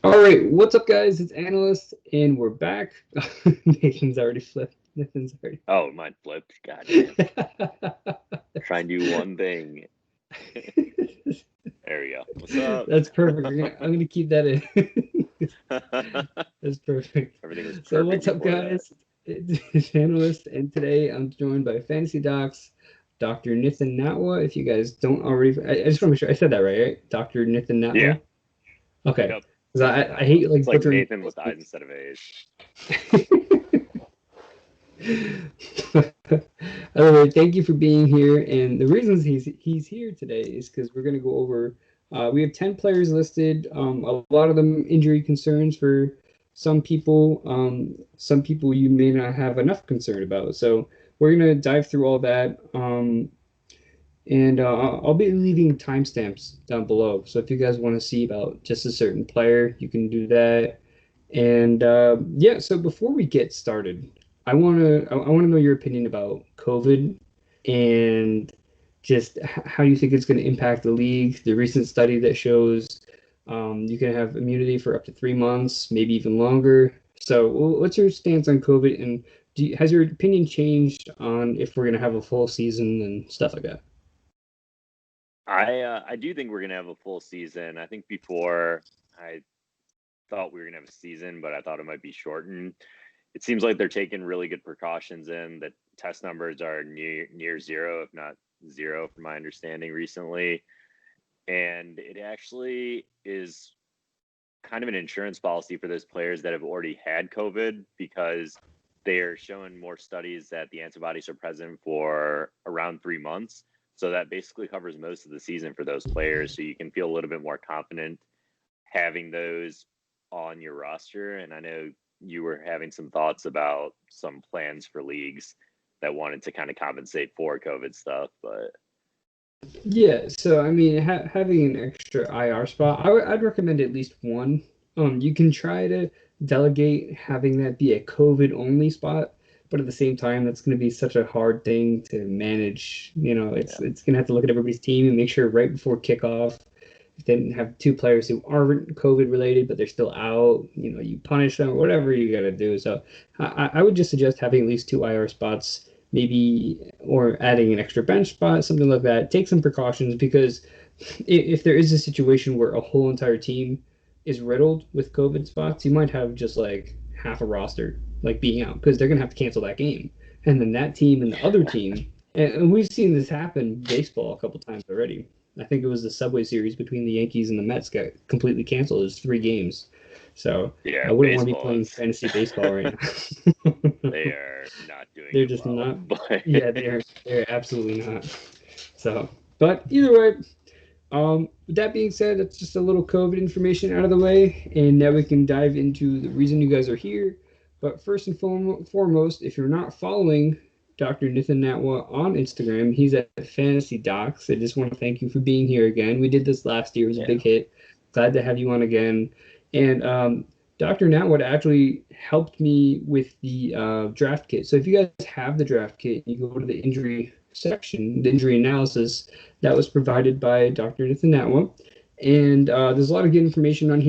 All right, what's up, guys? It's Analyst, and we're back. Nathan's already flipped. Nathan's already. Oh, mine flipped. Goddamn. Try and do one thing. There we go. What's up? That's perfect. I'm gonna keep that in. That's perfect. Everything was So, perfect what's up, before that. guys? It's Analyst, and today I'm joined by Fantasy Docs, Dr. Nithin Natwa. If you guys don't already, I just want to make sure I said that right? Dr. Nithin Yeah. Natwa. Okay, Yep. because Nathan I Natwa. hate It's like like butchering. Nathan with I's instead of A's. Anyway, thank you for being here. And the reasons he's here today is because we're going to go over. We have 10 players listed. A lot of them injury concerns for some people. Some people you may not have enough concern about. So we're going to dive through all that. And I'll be leaving timestamps down below. So if you guys want to see about just a certain player, you can do that. And yeah, so before we get started, I want to know your opinion about COVID and just how you think it's going to impact the league. The recent study that shows you can have immunity for up to 3 months, maybe even longer. So, what's your stance on COVID, and has your opinion changed on if we're going to have a full season and stuff like that? I do think we're gonna have a full season. I think before I thought we were gonna have a season, but I thought it might be shortened. It seems like they're taking really good precautions in. The test numbers are near zero, if not zero, from my understanding recently. And it actually is kind of an insurance policy for those players that have already had COVID because they are showing more studies that the antibodies are present for around 3 months. So that basically covers most of the season for those players. So you can feel a little bit more confident having those on your roster. And I know you were having some thoughts about some plans for leagues that wanted to kind of compensate for COVID stuff, but Yeah, so I mean, having an extra IR spot, I'd recommend at least one. You can try to delegate having that be a COVID only spot, but at the same time, that's going to be such a hard thing to manage. yeah, It's going to have to look at everybody's team and make sure right before kickoff, if they have two players who aren't COVID related, but they're still out, you punish them, whatever you got to do. So I would just suggest having at least two IR spots, maybe, or adding an extra bench spot, something like that. Take some precautions because if there is a situation where a whole entire team is riddled with COVID spots, you might have just like half a roster like being out because they're gonna have to cancel that game, and then that team and the other team, and we've seen this happen in baseball a couple times already. I think it was the Subway Series between the Yankees and the Mets got completely canceled. It was 3 games, so I yeah, wouldn't want to be baseball playing is fantasy baseball right now. they are not doing They're it just well, not. but Yeah, they're absolutely not. So, but either way, with that being said, that's just a little COVID information out of the way, and now we can dive into the reason you guys are here. But first and foremost, if you're not following Dr. Nithin Natwa on Instagram, he's at Fantasy Docs. I just want to thank you for being here again. We did this last year; it was a yeah, big hit. Glad to have you on again. And Dr. Natwa actually helped me with the draft kit. So if you guys have the draft kit, you go to the injury section, the injury analysis that was provided by Dr. Nathan Natwa. And there's a lot of good information on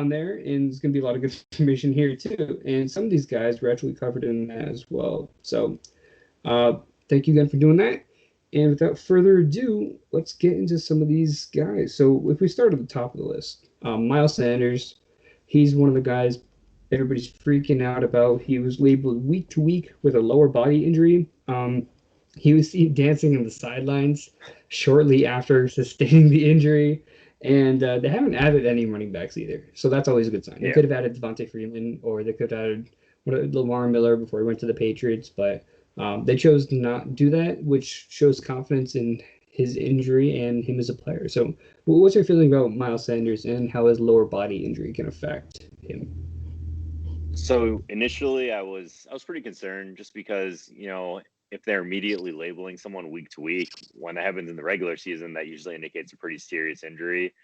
there, and there's going to be a lot of good information here too. And some of these guys were actually covered in that as well. So uh, thank you again for doing that. And without further ado, let's get into some of these guys. So if we start at the top of the list, Miles Sanders, he's one of the guys everybody's freaking out about. He was labeled week to week with a lower body injury. He was seen dancing in the sidelines shortly after sustaining the injury. And they haven't added any running backs either. So that's always a good sign. They yeah. could have added Devontae Freeman or they could have added Lamar Miller before he went to the Patriots, but they chose to not do that, which shows confidence in his injury and him as a player. So, what's your feeling about Miles Sanders and how his lower body injury can affect him? So initially, I was pretty concerned just because if they're immediately labeling someone week to week, when that happens in the regular season, that usually indicates a pretty serious injury.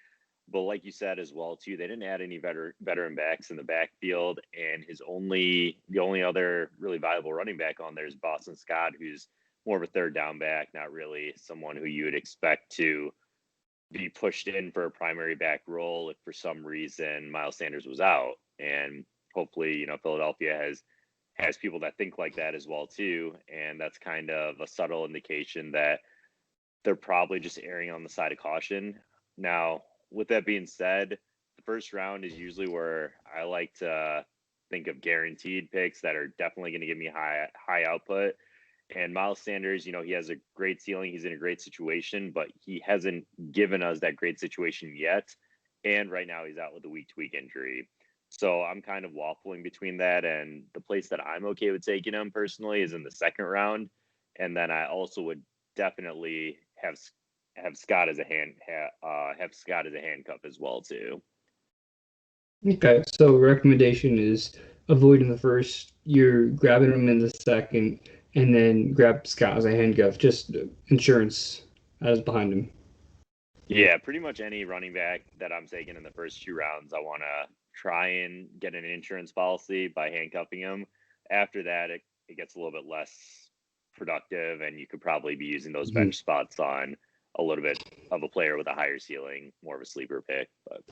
But like you said as well too, they didn't add any veteran backs in the backfield, and the only other really viable running back on there is Boston Scott, who's more of a third down back, not really someone who you would expect to be pushed in for a primary back role if for some reason Miles Sanders was out. And hopefully, Philadelphia has people that think like that as well too. And that's kind of a subtle indication that they're probably just erring on the side of caution. Now, with that being said, the first round is usually where I like to think of guaranteed picks that are definitely going to give me high output. And Miles Sanders, he has a great ceiling. He's in a great situation, but he hasn't given us that great situation yet. And right now he's out with a week-to-week injury. So I'm kind of waffling between that. And the place that I'm okay with taking him personally is in the second round. And then I also would definitely have Scott as a handcuff as well too. Okay, so recommendation is avoiding the first. You're grabbing him in the second, and then grab Scott as a handcuff. Just insurance as behind him. Yeah, pretty much any running back that I'm taking in the first 2 rounds, I want to try and get an insurance policy by handcuffing him. After that, it gets a little bit less productive, and you could probably be using those bench spots on a little bit of a player with a higher ceiling, more of a sleeper pick. But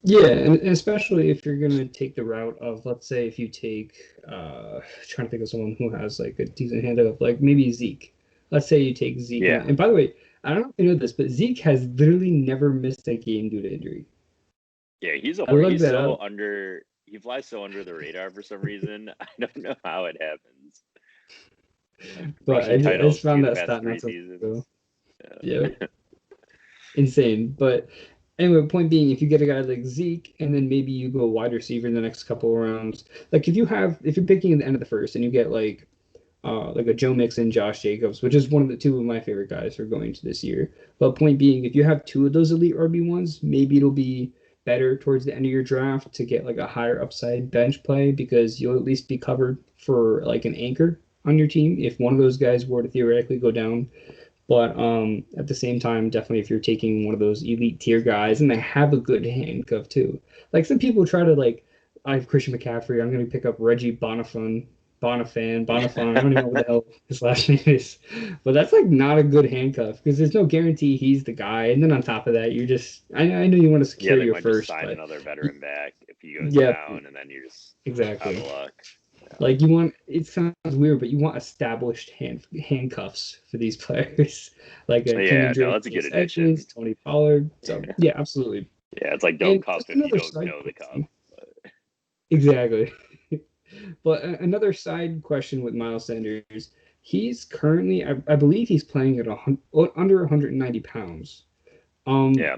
Yeah, and especially if you're gonna take the route of, let's say, if you take, trying to think of someone who has like a decent handcuff, like maybe Zeke. Let's say you take Zeke, yeah, and by the way, I don't know if you know this, but Zeke has literally never missed a game due to injury. yeah, I looked he's that so up, under he flies so under the radar for some reason. I don't know how it happens. Like but rushing I just titles found the that past stat three not so long seasons. ago. Yeah, insane. But anyway, point being, if you get a guy like Zeke, and then maybe you go wide receiver in the next couple of rounds, like if you're picking at the end of the first, and you get like a Joe Mixon, Josh Jacobs, which is one of the two of my favorite guys for going to this year. But point being, if you have two of those elite RB1s, maybe it'll be better towards the end of your draft to get like a higher upside bench play because you'll at least be covered for like an anchor on your team if one of those guys were to theoretically go down. But at the same time, definitely if you're taking one of those elite tier guys and they have a good handcuff too. Like some people try to like, I have Christian McCaffrey. I'm going to pick up Reggie Bonifan. I don't even know what the hell his last name is, but that's like not a good handcuff because there's no guarantee he's the guy. And then on top of that, you're just I know you want to Yeah, secure they your might just first, sign but another veteran back if he goes yeah, down, and then you're just out of exactly. luck. Yeah, Like you want it sounds weird, but you want established handcuffs for these players, like yeah, Kenyon no, Drake, that's a good Chase Edmonds, addition. Tony Pollard. So yeah, absolutely. Yeah, it's like don't And cuff just if you another don't side know the cuff. question. Exactly. But another side question with Miles Sanders, he's currently, I believe he's playing at under 190 pounds. Um, Yeah,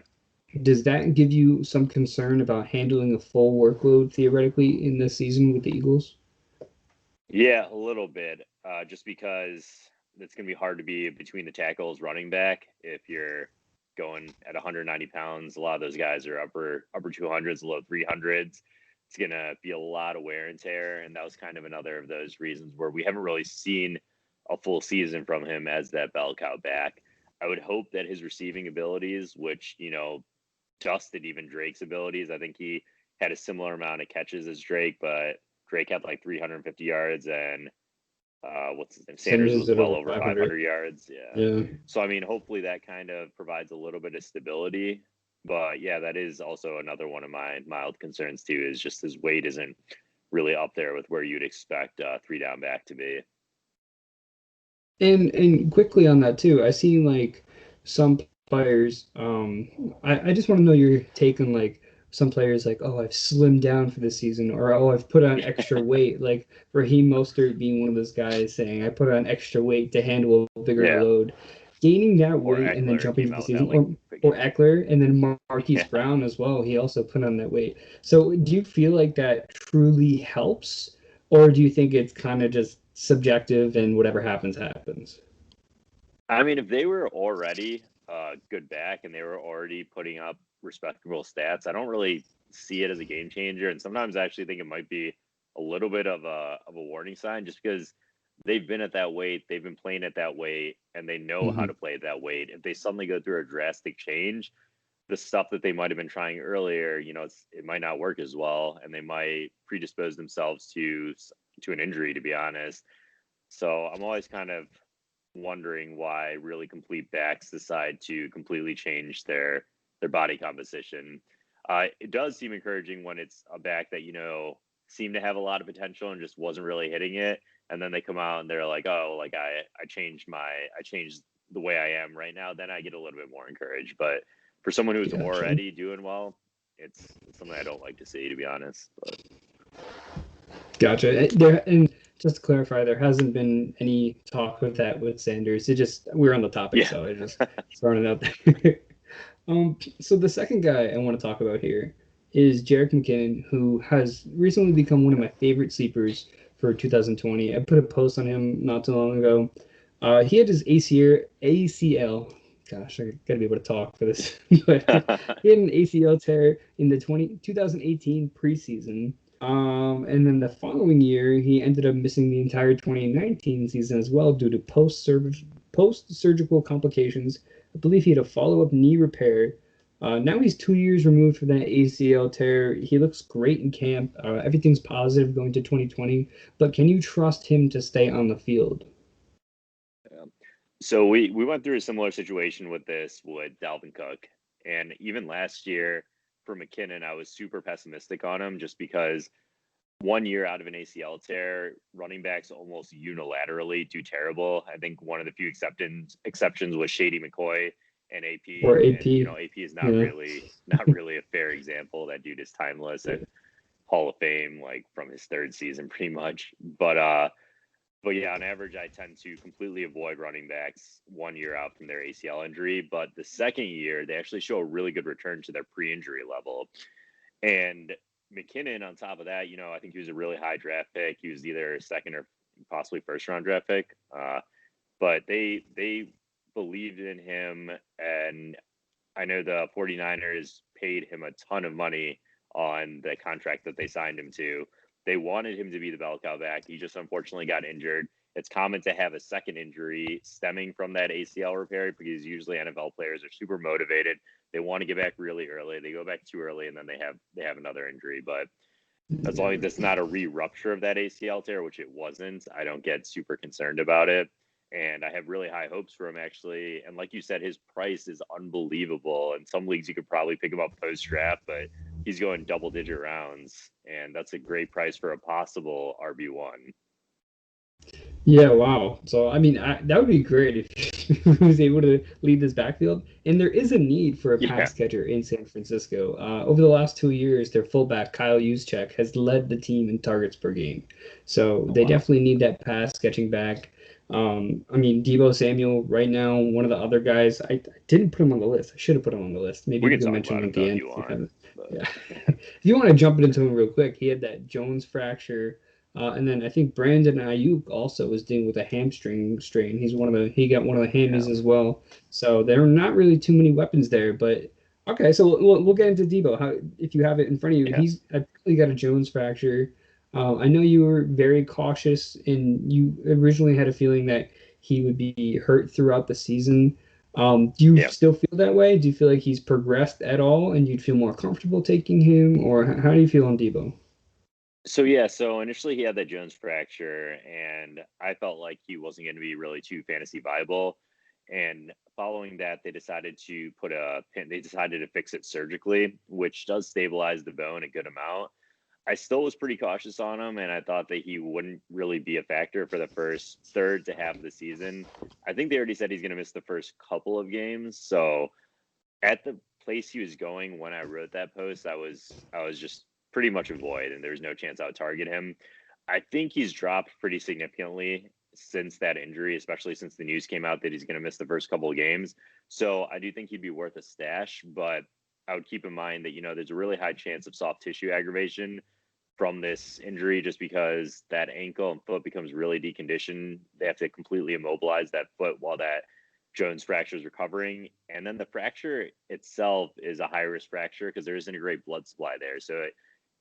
does that give you some concern about handling a full workload theoretically in this season with the Eagles? yeah, a little bit. Just because it's going to be hard to be between the tackles running back if you're going at 190 pounds. A lot of those guys are upper 200s, low 300s. It's going to be a lot of wear and tear, and that was kind of another of those reasons where we haven't really seen a full season from him as that bell cow back. I would hope that his receiving abilities, which dusted even Drake's abilities. I think he had a similar amount of catches as Drake, but Drake had like 350 yards, and what's his name? Sanders Sanders is was at well over over 500. 500 yards. Yeah. Yeah. So, I mean, hopefully that kind of provides a little bit of stability. But yeah, that is also another one of my mild concerns too, is just his weight isn't really up there with where you'd expect a 3 down back to be. And quickly on that too, I see like some players. I just want to know your take on like some players like, oh, I've slimmed down for this season, or oh, I've put on extra weight. Like Raheem Mostert being one of those guys saying, I put on extra weight to handle a bigger Yeah. load. Gaining that Or weight and then Eckler jumping came to the out with that season, like or figure. Eckler and then Marquise Yeah. Brown as well. He also put on that weight. So do you feel like that truly helps, or do you think it's kind of just subjective and whatever happens happens? I mean, if they were already good back and they were already putting up respectable stats, I don't really see it as a game changer. And sometimes I actually think it might be a little bit of a warning sign, just because they've been at that weight, they've been playing at that weight, and they know how Mm-hmm. to play at that weight. If they suddenly go through a drastic change, the stuff that they might have been trying earlier, it might not work as well, and they might predispose themselves to an injury. To be honest, so I'm always kind of wondering why really complete backs decide to completely change their body composition. It does seem encouraging when it's a back that, seemed to have a lot of potential and just wasn't really hitting it. And then they come out and they're like, oh, like I changed the way I am right now. Then I get a little bit more encouraged. But for someone who's Gotcha. already doing well, it's something I don't like to see, to be honest. But Gotcha. And just to clarify, there hasn't been any talk of that with Sanders. We're on the topic, yeah. so I just throwing it out there. So the second guy I want to talk about here is Jerick McKinnon, who has recently become one of my favorite sleepers for 2020. I put a post on him not too long ago. He had his ACL. Gosh, I gotta be able to talk for this. But he had an ACL tear in the 2018 preseason. And then the following year, he ended up missing the entire 2019 season as well due to post-surgical complications. I believe he had a follow-up knee repair. Now he's 2 years removed from that ACL tear. He looks great in camp. Everything's positive going to 2020. But can you trust him to stay on the field? So we went through a similar situation with Dalvin Cook. And even last year for McKinnon, I was super pessimistic on him just because 1 year out of an ACL tear, running backs almost unilaterally do terrible. I think one of the few exceptions was Shady McCoy and AP. Or And AP? AP is Yeah. not really a fair example. That dude is timeless and Hall of Fame, like from his third season, pretty much. But yeah, on average, I tend to completely avoid running backs 1 year out from their ACL injury. But the second year, they actually show a really good return to their pre-injury level. And McKinnon, on top of that, I think he was a really high draft pick. He was either second or possibly first round draft pick. But they believed in him. And I know the 49ers paid him a ton of money on the contract that they signed him to. They wanted him to be the bell cow back. He just unfortunately got injured. It's common to have a second injury stemming from that ACL repair because usually NFL players are super motivated. They want to get back really early. They go back too early and then they have another injury. But as long as it's not a re-rupture of that ACL tear, which it wasn't, I don't get super concerned about it. And I have really high hopes for him, actually. And like you said, his price is unbelievable. In some leagues, you could probably pick him up post-draft, but he's going double-digit rounds. And that's a great price for a possible RB1. Yeah, wow. So, I mean, that would be great if he was able to lead this backfield. And there is a need for a pass catcher in San Francisco. Over the last 2 years, their fullback, Kyle Juszczyk, has led the team in targets per game. So they definitely need that pass catching back. I mean, Deebo Samuel right now, one of the other guys. I didn't put him on the list. I should have put him on the list. Maybe We we can can talk mention about him him at though the if end. you want. Yeah. If you want to jump into him real quick, he had that Jones fracture. And then I think Brandon Ayuk also was dealing with a hamstring strain. He got one of the hammies as well. So there are not really too many weapons there. But okay, so we'll get into Deebo. If you have it in front of you, Yeah. I probably got a Jones fracture. I know you were very cautious, and you originally had a feeling that he would be hurt throughout the season. Do you Yeah. still feel that way? Do you feel like he's progressed at all, and you'd feel more comfortable taking him, or how do you feel on Deebo? So initially he had that Jones fracture, and I felt like he wasn't going to be really too fantasy viable. And following that, they decided to put a pin. They decided to fix it surgically, which does stabilize the bone a good amount. I still was pretty cautious on him, and I thought that he wouldn't really be a factor for the first third to half of the season. I think they already said he's going to miss the first couple of games. So at the place he was going when I wrote that post, I was just pretty much a void, and there's no chance I would target him. I think he's dropped pretty significantly since that injury, especially since the news came out that he's going to miss the first couple of games. So I do think he'd be worth a stash, but I would keep in mind that there's a really high chance of soft tissue aggravation from this injury just because that ankle and foot becomes really deconditioned. They have to completely immobilize that foot while that Jones fracture is recovering. And then the fracture itself is a high risk fracture because there isn't a great blood supply there. So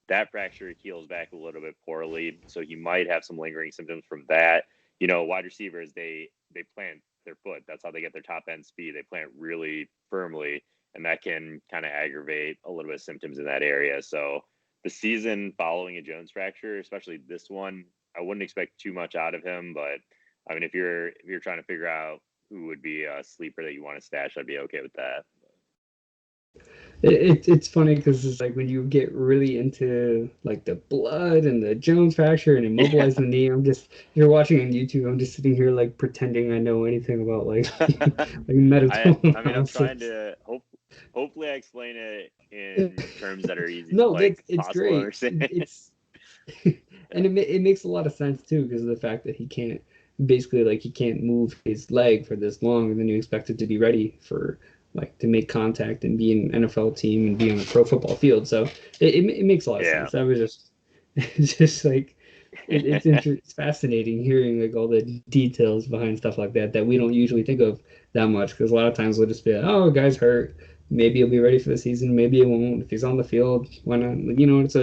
that fracture heals back a little bit poorly. So he might have some lingering symptoms from that. Wide receivers, they plant their foot. That's how they get their top end speed. They plant really firmly, and that can kind of aggravate a little bit of symptoms in that area. So the season following a Jones fracture, especially this one, I wouldn't expect too much out of him, but I mean, if you're trying to figure out who would be a sleeper that you want to stash, I'd be okay with that. It's funny because it's like when you get really into like the blood and the Jones factor and immobilizing the knee, you're watching on YouTube, I'm just sitting here like pretending I know anything about like like medical I mean, I'm trying to hopefully I explain it in terms that are easy, No, like it's possible to great. understand. It's and it makes a lot of sense too because of the fact that he can't basically like he can't move his leg for this long, and then you expect it to be ready for like to make contact and be an NFL team and be on a pro football field. So it makes a lot of Yeah. sense. I was just it's just like it's fascinating hearing like all the details behind stuff like that we don't usually think of that much because a lot of times we'll just be like, oh, guy's hurt. Maybe he'll be ready for the season. Maybe he won't. If he's on the field, why not? You know, it's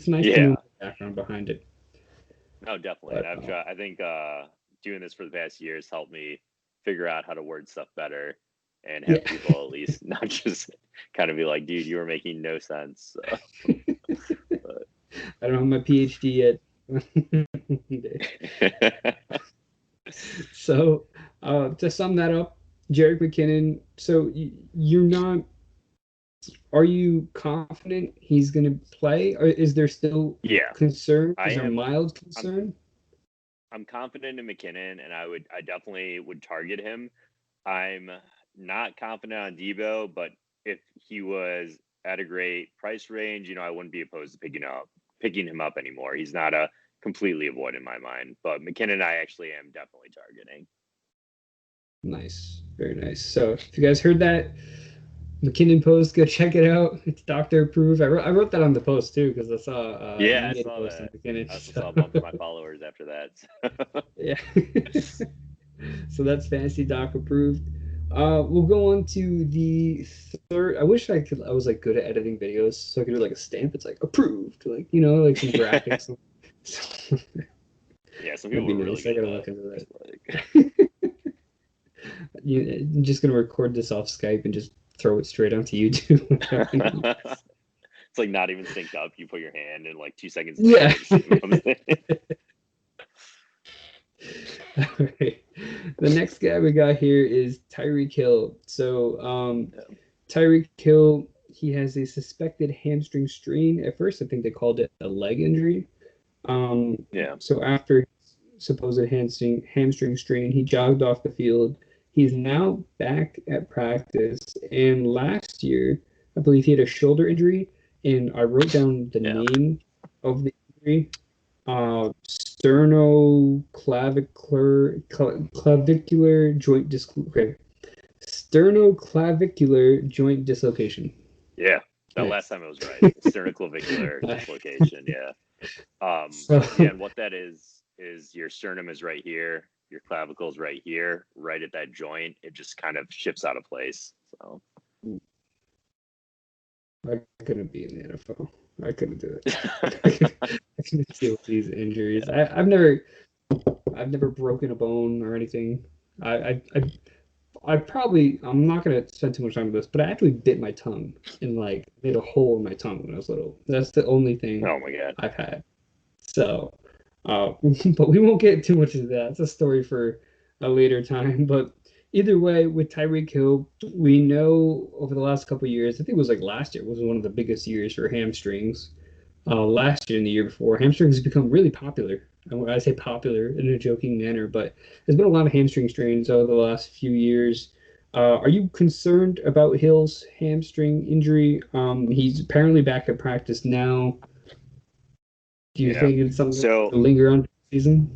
nice to know the background behind it. No, definitely. But, And I think doing this for the past years helped me figure out how to word stuff better and have people at least not just kind of be like, dude, you were making no sense. So. But. I don't have my PhD yet. So to sum that up, Jerick McKinnon. So you're not. Are you confident he's going to play, or is there still concern? Is there mild concern? I'm confident in McKinnon, and I definitely would target him. I'm not confident on Deebo, but if he was at a great price range, I wouldn't be opposed to picking him up anymore. He's not a completely avoid in my mind, but McKinnon I actually am definitely targeting. Nice, very nice. So if you guys heard that, McKinnon post, go check it out. It's doctor approved. I wrote that on the post too because I saw I saw that. McKinnon, I saw a bunch of my followers after that. Yeah. So that's fantasy doc approved. We'll go on to the third. I wish I was like good at editing videos so I could do like a stamp. It's like approved, like like some graphics. Yeah, some people are really good. I gotta look into that. I'm just gonna record this off Skype and just throw it straight onto YouTube. It's like not even synced up. You put your hand in like 2 seconds later. Yeah. All right. The next guy we got here is Tyreek Hill. So Tyreek Hill, he has a suspected hamstring strain. At first, I think they called it a leg injury. So after supposed hamstring strain, he jogged off the field. He's now back at practice. And last year, I believe he had a shoulder injury. And I wrote down the name of the injury. Sternoclavicular joint sternoclavicular joint dislocation. Yeah, last time it was right. Sternoclavicular dislocation. Yeah. And what that is your sternum is right here, your clavicle is right here, right at that joint. It just kind of shifts out of place. So. I couldn't be in the NFL. I couldn't do it. I couldn't deal with these injuries. I've never broken a bone or anything. I'm not gonna spend too much time with this, but I actually bit my tongue and like made a hole in my tongue when I was little. That's the only thing I've had. So, but we won't get too much into that. It's a story for a later time. But either way, with Tyreek Hill, we know over the last couple of years, I think it was like last year was one of the biggest years for hamstrings. Last year and the year before, hamstrings have become really popular. I say popular in a joking manner, but there's been a lot of hamstring strains over the last few years. Are you concerned about Hill's hamstring injury? He's apparently back at practice now. Do you think it's something to linger on the season?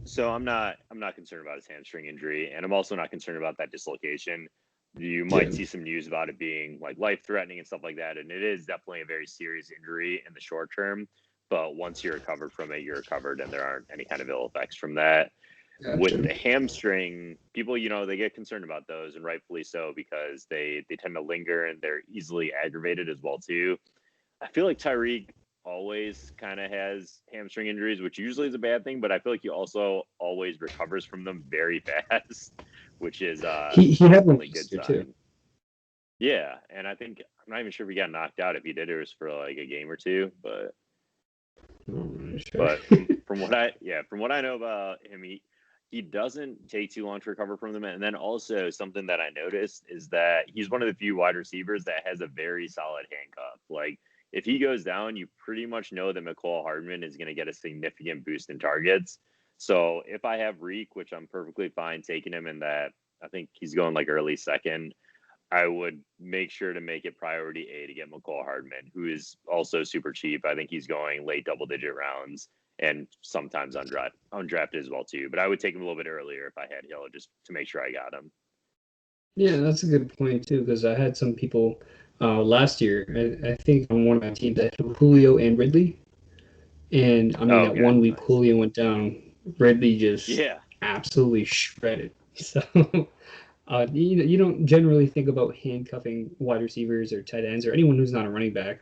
So I'm not concerned about his hamstring injury, and I'm also not concerned about that dislocation. You might see some news about it being like life-threatening and stuff like that, and it is definitely a very serious injury in the short term. But once you're recovered from it, you're recovered, and there aren't any kind of ill effects from that. Gotcha. With the hamstring, people, they get concerned about those, and rightfully so, because they tend to linger and they're easily aggravated as well too. I feel like Tyreek always kind of has hamstring injuries, which usually is a bad thing, but I feel like he also always recovers from them very fast, which is he had one good sign. Too. Yeah, and I think I'm not even sure if he got knocked out. If he did, it was for like a game or two, but from what I know about him, he doesn't take too long to recover from them. And then also something that I noticed is that he's one of the few wide receivers that has a very solid handcuff. Like if he goes down, you pretty much know that McCall Hardman is going to get a significant boost in targets. So if I have Reek, which I'm perfectly fine taking him in that, I think he's going like early second, I would make sure to make it priority A to get McCall Hardman, who is also super cheap. I think he's going late double-digit rounds and sometimes undrafted as well too. But I would take him a little bit earlier if I had Hill, just to make sure I got him. Yeah, that's a good point too, because I had some people last year. I think on one of my teams I had Julio and Ridley, and I mean that 1 week nice. Julio went down, Ridley just absolutely shredded. So you don't generally think about handcuffing wide receivers or tight ends or anyone who's not a running back,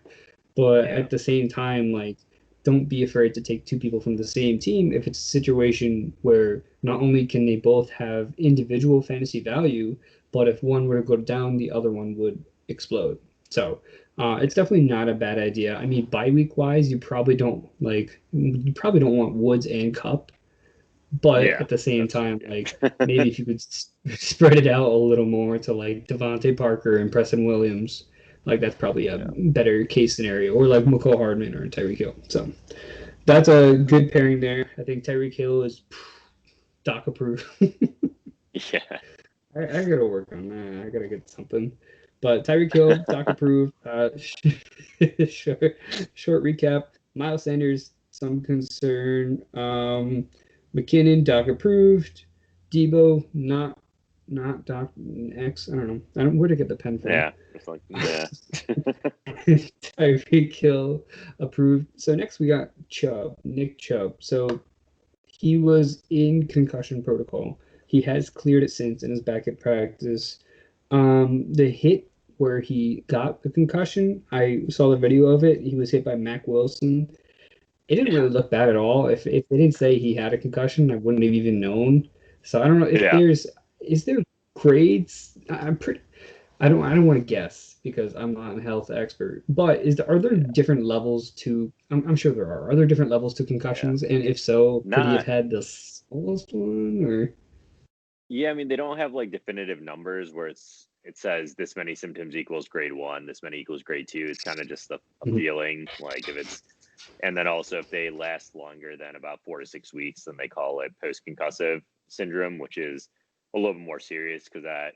but at the same time, like, don't be afraid to take two people from the same team if it's a situation where not only can they both have individual fantasy value, but if one were to go down, the other one would explode. So it's definitely not a bad idea. I mean, bye week wise, you probably don't want Woods and Cup, but at the same time, like maybe if you could spread it out a little more to like Devontae Parker and Preston Williams, like that's probably a better case scenario, or like McCall Hardman or Tyreek Hill. So that's a good pairing there. I think Tyreek Hill is doc approved. I gotta work on that. I gotta get something. But Tyreek Hill, doc approved. Short recap. Miles Sanders, some concern. McKinnon, doc approved. Deebo, not doc X. I don't know. Where to get the pen from. It's like Tyreek Hill approved. So next we got Nick Chubb. So he was in concussion protocol. He has cleared it since and is back at practice. The hit where he got the concussion, I saw the video of it. He was hit by Mack Wilson. It didn't really look bad at all. If they didn't say he had a concussion, I wouldn't have even known. So I don't know if is there grades. I don't want to guess because I'm not a health expert. But are there different levels to? I'm sure there are. Are there different levels to concussions? And if so, could he have had the smallest one or? Yeah, I mean, they don't have like definitive numbers where it says this many symptoms equals grade 1, this many equals grade 2. It's kind of just a feeling, like if it's, and then also if they last longer than about 4 to 6 weeks, then they call it post-concussive syndrome, which is a little bit more serious because that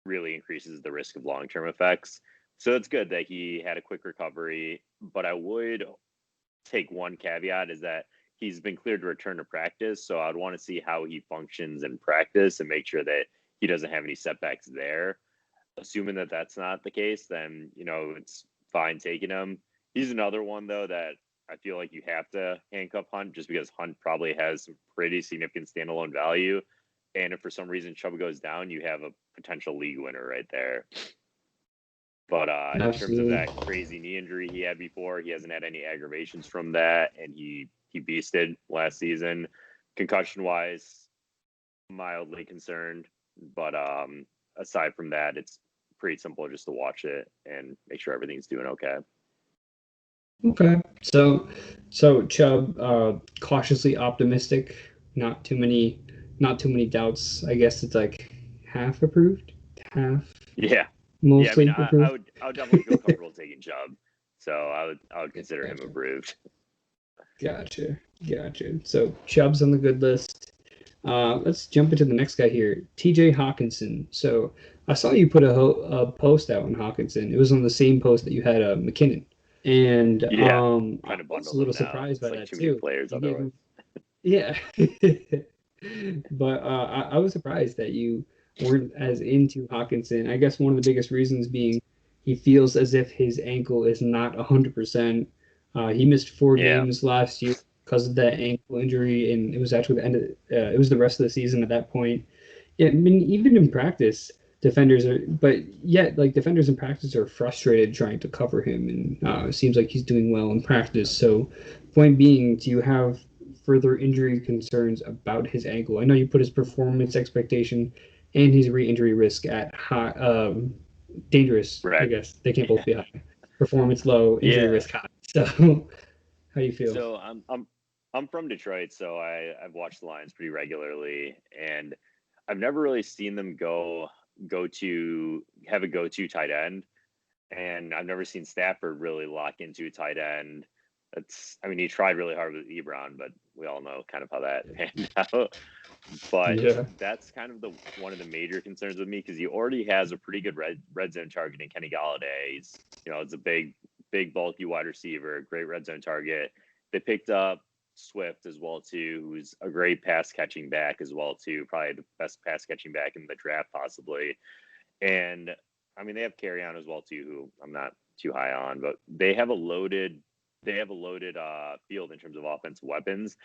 really increases the risk of long-term effects. So it's good that he had a quick recovery, but I would take one caveat is that he's been cleared to return to practice. So I'd want to see how he functions in practice and make sure that he doesn't have any setbacks there. Assuming that that's not the case, then, it's fine taking him. He's another one, though, that I feel like you have to handcuff Hunt just because Hunt probably has some pretty significant standalone value. And if for some reason Chubb goes down, you have a potential league winner right there. But in terms of that crazy knee injury he had before, he hasn't had any aggravations from that, and he beasted last season. Concussion-wise, mildly concerned. But aside from that, it's pretty simple just to watch it and make sure everything's doing okay. Okay. So Chubb, cautiously optimistic, not too many doubts. I guess it's like half approved, half. Yeah. Mostly approved. I would definitely feel comfortable taking Chubb. So I would consider him approved. Gotcha. So Chubb's on the good list. Let's jump into the next guy here, TJ Hockenson. So I saw you put a post out on Hockenson. It was on the same post that you had McKinnon. And I was a little surprised by that too. Players But I was surprised that you weren't as into Hockenson. I guess one of the biggest reasons being he feels as if his ankle is not 100%. He missed 4 games last year because of that ankle injury, and it was actually the end of it was the rest of the season at that point. Yeah, I mean, even in practice, defenders in practice are frustrated trying to cover him, and it seems like he's doing well in practice. So, point being, do you have further injury concerns about his ankle? I know you put his performance expectation and his re-injury risk at high, dangerous. Right. I guess they can't both be high. Performance low, injury risk high. So, how do you feel? So I'm from Detroit, so I've watched the Lions pretty regularly, and I've never really seen them have a go-to tight end, and I've never seen Stafford really lock into a tight end. He tried really hard with Ebron, but we all know kind of how that panned out. But Yeah. that's kind of one of the major concerns with me, because he already has a pretty good red zone target in Kenny Golladay. He's, it's a big bulky wide receiver, great red zone target. They picked up Swift as well too, who's a great pass catching back as well too, probably the best pass catching back in the draft possibly. And they have Carryon as well too, who I'm not too high on, but they have a loaded field in terms of offensive weapons.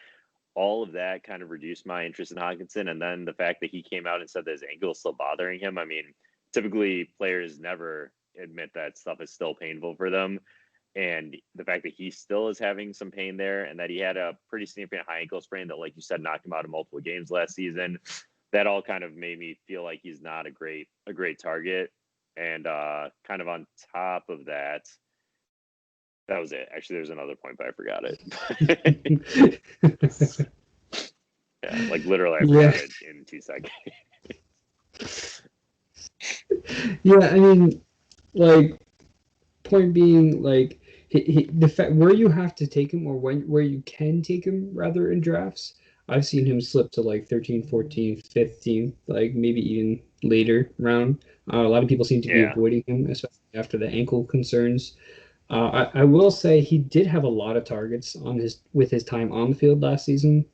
All of that kind of reduced my interest in Hockenson. And then the fact that he came out and said that his ankle is still bothering him. Typically players never admit that stuff is still painful for them. And the fact that he still is having some pain there, and that he had a pretty significant high ankle sprain that, like you said, knocked him out of multiple games last season, that all kind of made me feel like he's not a great target. And kind of on top of that, that was it. Actually, there's another point, but I forgot it. Yeah, like literally, I forgot it in 2 seconds. Yeah, point being, the fact where you have to take him, or where you can take him rather in drafts, I've seen him slip to 13, 14, 15, maybe even later round. A lot of people seem to be avoiding him, especially after the ankle concerns. I will say he did have a lot of targets with his time on the field last season.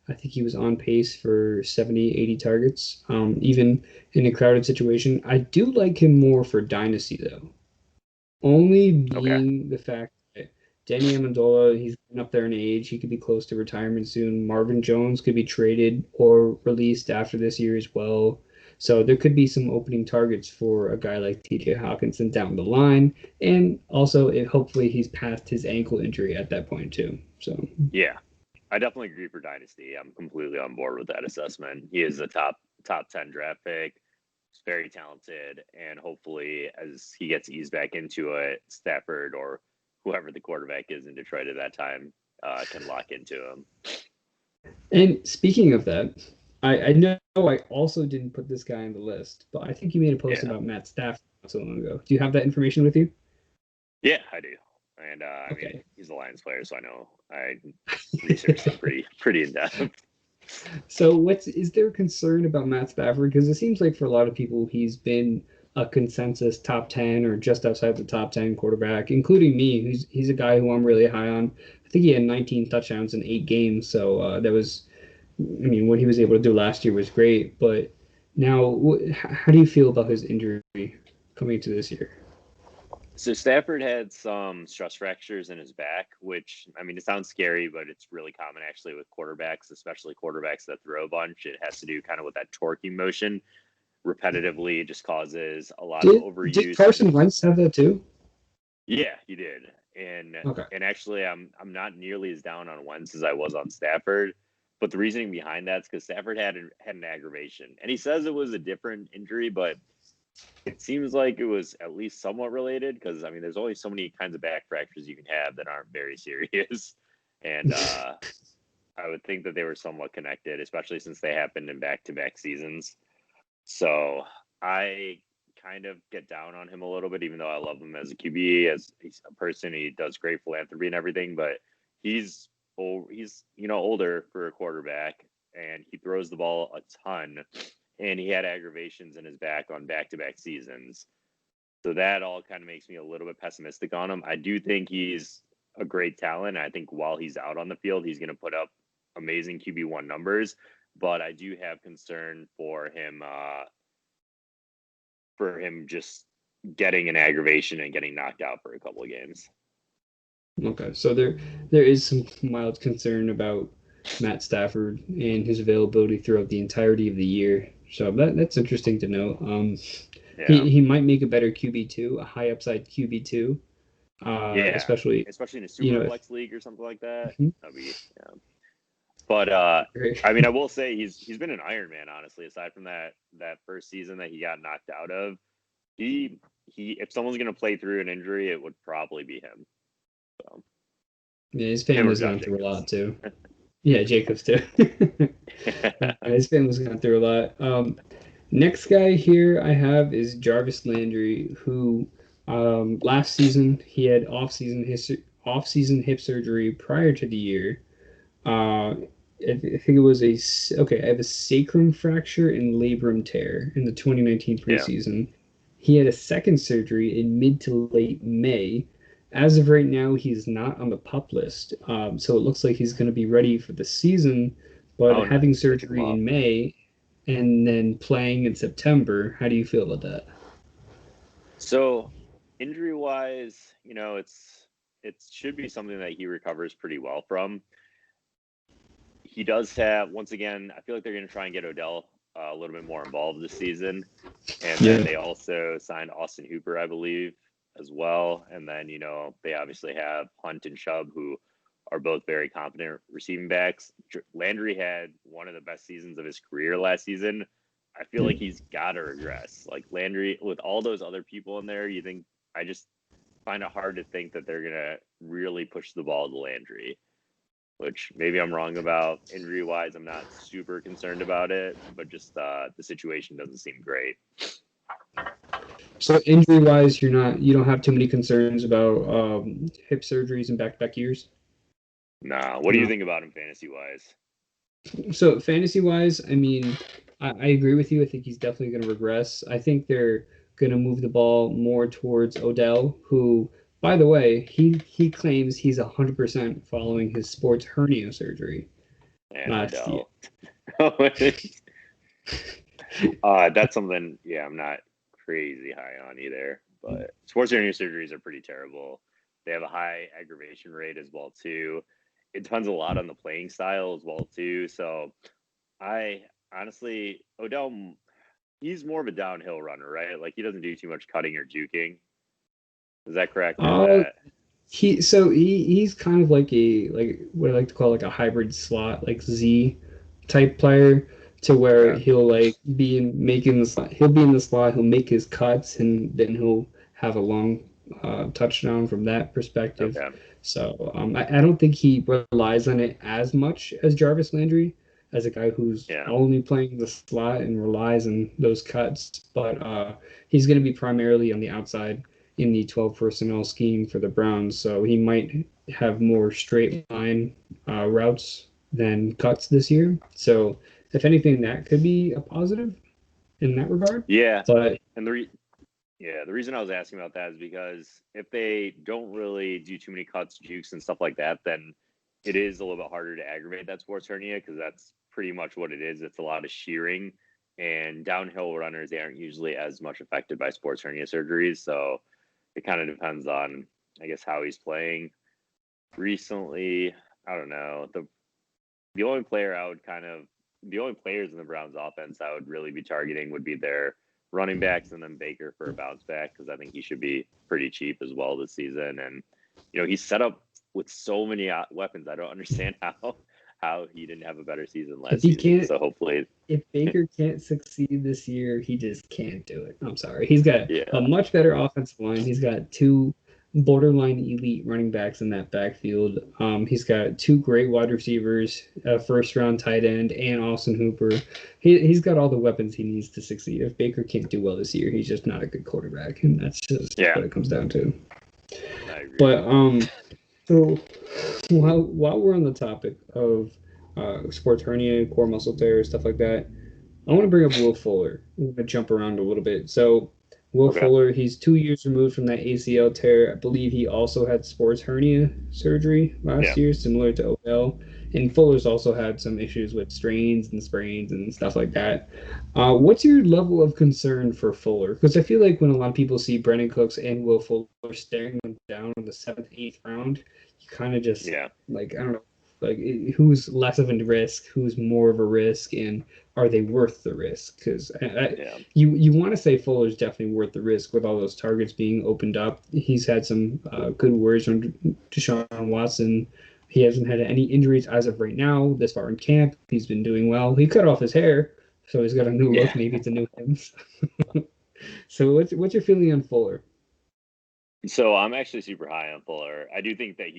I think he was on pace for 70, 80 targets, even in a crowded situation. I do like him more for Dynasty, though. Only being the fact that Danny Amendola, he's up there in age. He could be close to retirement soon. Marvin Jones could be traded or released after this year as well. So there could be some opening targets for a guy like TJ Hockenson down the line. And also, hopefully he's past his ankle injury at that point too. So yeah, I definitely agree for Dynasty. I'm completely on board with that assessment. He is a top 10 draft pick. He's very talented, and hopefully as he gets eased back into it, Stafford or whoever the quarterback is in Detroit at that time can lock into him. And speaking of that, I know I also didn't put this guy on the list, but I think you made a post about Matt Stafford not so long ago. Do you have that information with you? Yeah, I do. And okay. He's a Lions player, so I know I researched him pretty in depth. So is there concern about Matt Stafford? Because it seems like for a lot of people, he's been a consensus top 10 or just outside the top 10 quarterback, including me. He's a guy who I'm really high on. I think he had 19 touchdowns in 8 games. So that was, what he was able to do last year was great. But now, how do you feel about his injury coming into this year? So Stafford had some stress fractures in his back, which, it sounds scary, but it's really common actually with quarterbacks, especially quarterbacks that throw a bunch. It has to do kind of with that torquing motion. Repetitively, it just causes a lot of overuse. Did Carson Wentz have that too? Yeah, he did. And actually, I'm not nearly as down on Wentz as I was on Stafford. But the reasoning behind that is because Stafford had an aggravation. And he says it was a different injury, but it seems like it was at least somewhat related, because there's only so many kinds of back fractures you can have that aren't very serious, and I would think that they were somewhat connected, especially since they happened in back-to-back seasons. So I kind of get down on him a little bit, even though I love him as a QB, as he's a person. He does great philanthropy and everything, but he's older for a quarterback, and he throws the ball a ton. And he had aggravations in his back on back-to-back seasons. So that all kind of makes me a little bit pessimistic on him. I do think he's a great talent. I think while he's out on the field, he's going to put up amazing QB1 numbers. But I do have concern for him just getting an aggravation and getting knocked out for a couple of games. Okay, so there is some mild concern about Matt Stafford and his availability throughout the entirety of the year. So that's interesting to know. He might make a better QB2, a high upside QB2. Especially in a super flex league or something like that. Mm-hmm. That'd be But I will say he's been an Iron Man, honestly. Aside from that first season that he got knocked out of, he if someone's gonna play through an injury, it would probably be him. So yeah, his family's gone through a lot too. Yeah, Jacobs too. His family's gone through a lot. Next guy here I have is Jarvis Landry, who last season he had off-season hip surgery prior to the year. I think it was okay. I have a sacrum fracture and labrum tear in the 2019 Yeah. preseason. He had a second surgery in mid to late May. As of right now, he's not on the pup list, so it looks like he's going to be ready for the season. But Oh, having nice. Pick him surgery up. in May and then playing in September, how do you feel about that? So, injury wise, it should be something that he recovers pretty well from. He does have, once again, I feel like they're going to try and get Odell a little bit more involved this season. And then Yeah. they also signed Austin Hooper, I believe, as well. And then, they obviously have Hunt and Chubb, who are both very competent receiving backs. Landry had one of the best seasons of his career last season. I feel like he's got to regress. Like Landry, with all those other people in there, I just find it hard to think that they're going to really push the ball to Landry, which maybe I'm wrong about. Injury wise, I'm not super concerned about it, but just the situation doesn't seem great. So injury wise, you don't have too many concerns about hip surgeries and back-to-back years. Nah, what do you think about him fantasy wise? So fantasy wise, I mean, I agree with you. I think he's definitely going to regress. I think they're going to move the ball more towards Odell, who, by the way, he claims he's 100% following his sports hernia surgery. And That's the Odell. That's something, yeah, I'm not crazy high on either. But sports hernia surgeries are pretty terrible. They have a high aggravation rate as well too. It depends a lot on the playing style as well too. So I honestly, Odell, he's more of a downhill runner, right? Like he doesn't do too much cutting or juking. Is that correct? Or is uh, that he's kind of like what I like to call like a hybrid slot, like Z type player, to where okay? he'll like be in making the slot. He'll be in the slot. He'll make his cuts, and then he'll have a long touchdown from that perspective. Okay. So I don't think he relies on it as much as Jarvis Landry, as a guy who's Yeah. only playing the slot and relies on those cuts. But he's going to be primarily on the outside in the 12 personnel scheme for the Browns. So he might have more straight line routes than cuts this year. So if anything, that could be a positive in that regard. Yeah. But And the reason I was asking about that is because if they don't really do too many cuts, jukes, and stuff like that, then it is a little bit harder to aggravate that sports hernia because that's pretty much what it is. It's a lot of shearing, and downhill runners, they aren't usually as much affected by sports hernia surgeries. So it kind of depends on, I guess, how he's playing. Recently, I don't know. The only player I would the only players in the Browns offense I would really be targeting would be their running backs and then Baker for a bounce back because I think he should be pretty cheap as well this season. And he's set up with so many weapons. I don't understand how he didn't have a better season if last he season. can't, So hopefully, if Baker can't succeed this year, he just can't do it. I'm sorry. He's got a yeah, much better offensive line. He's got two borderline elite running backs in that backfield. He's got two great wide receivers, a first round tight end, and Austin Hooper. He's got all the weapons he needs to succeed. If Baker can't do well this year, he's just not a good quarterback, and that's just yeah, what it comes down to. I agree. But so while we're on the topic of sports hernia, core muscle tear, stuff like that, I want to bring up Will Fuller. I'm going to jump around a little bit. So, Will Okay, Fuller, he's 2 years removed from that ACL tear. I believe he also had sports hernia surgery yeah. last year, similar to Odell. And Fuller's also had some issues with strains and sprains and stuff like that. What's your level of concern for Fuller? Because I feel like when a lot of people see Brandin Cooks and Will Fuller staring them down in the seventh, eighth round, you kind of just Yeah. like I don't know, like who's less of a risk, who's more of a risk, and are they worth the risk? Because Yeah. you want to say Fuller's definitely worth the risk with all those targets being opened up. He's had some good words from Deshaun Watson. He hasn't had any injuries as of right now. This far in camp, he's been doing well. He cut off his hair, so he's got a new look. Yeah. Maybe it's a new him. So what's your feeling on Fuller? So I'm actually super high on Fuller. I do think that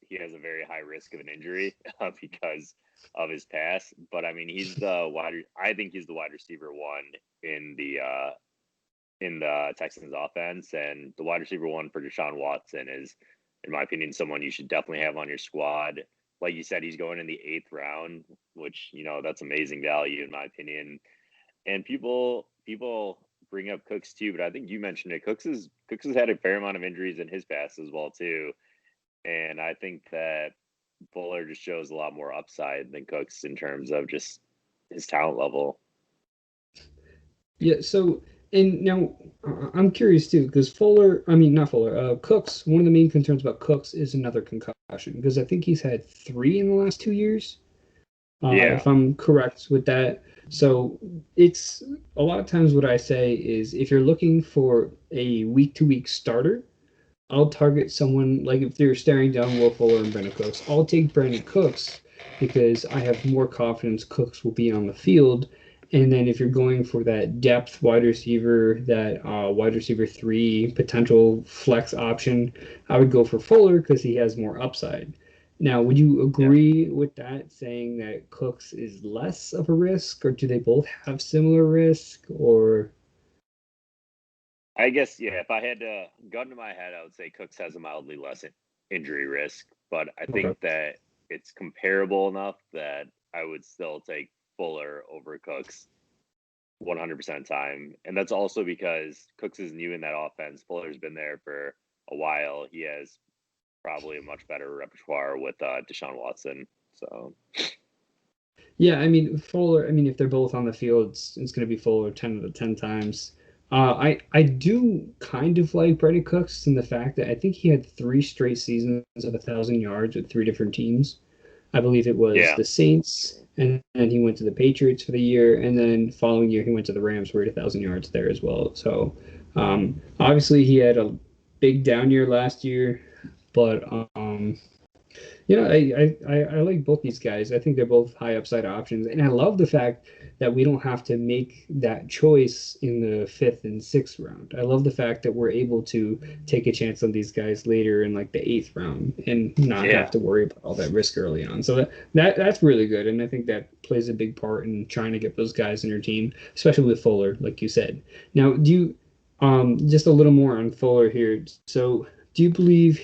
he has a very high risk of an injury because of his pass. But I mean, I think he's the wide receiver one in the Texans offense, and the wide receiver one for Deshaun Watson is, in my opinion, someone you should definitely have on your squad. Like you said, he's going in the 8th round, which, that's amazing value in my opinion. And people bring up Cooks too, but I think you mentioned it. Cooks has had a fair amount of injuries in his past as well too. And I think that Fuller just shows a lot more upside than Cooks in terms of just his talent level. Yeah, so, and now I'm curious too, because Cooks, one of the main concerns about Cooks is another concussion, because I think he's had 3 in the last 2 years, if I'm correct with that. So it's a lot of times what I say is if you're looking for a week-to-week starter, I'll target someone like if they're staring down Will Fuller and Brandin Cooks. I'll take Brandin Cooks because I have more confidence Cooks will be on the field. And then if you're going for that depth wide receiver, that wide receiver 3 potential flex option, I would go for Fuller because he has more upside. Now, would you agree with that, saying that Cooks is less of a risk, or do they both have similar risk, or? I guess, if I had to gun to my head, I would say Cooks has a mildly less injury risk, but I think that it's comparable enough that I would still take Fuller over Cooks 100% of the time. And that's also because Cooks is new in that offense. Fuller's been there for a while. He has probably a much better repertoire with Deshaun Watson. So, yeah, I mean, Fuller, if they're both on the field, it's going to be Fuller 10 out of 10 times. I do kind of like Brandin Cooks in the fact that I think he had 3 straight seasons of 1,000 yards with 3 different teams. I believe it was the Saints, and then he went to the Patriots for the year, and then following year he went to the Rams where he had 1,000 yards there as well. So obviously he had a big down year last year, but I like both these guys. I think they're both high upside options, and I love the fact that we don't have to make that choice in the 5th and 6th round. I love the fact that we're able to take a chance on these guys later in like the 8th round and not have to worry about all that risk early on. So that's really good, and I think that plays a big part in trying to get those guys in your team, especially with Fuller, like you said. Now, do you just a little more on Fuller here? So, do you believe?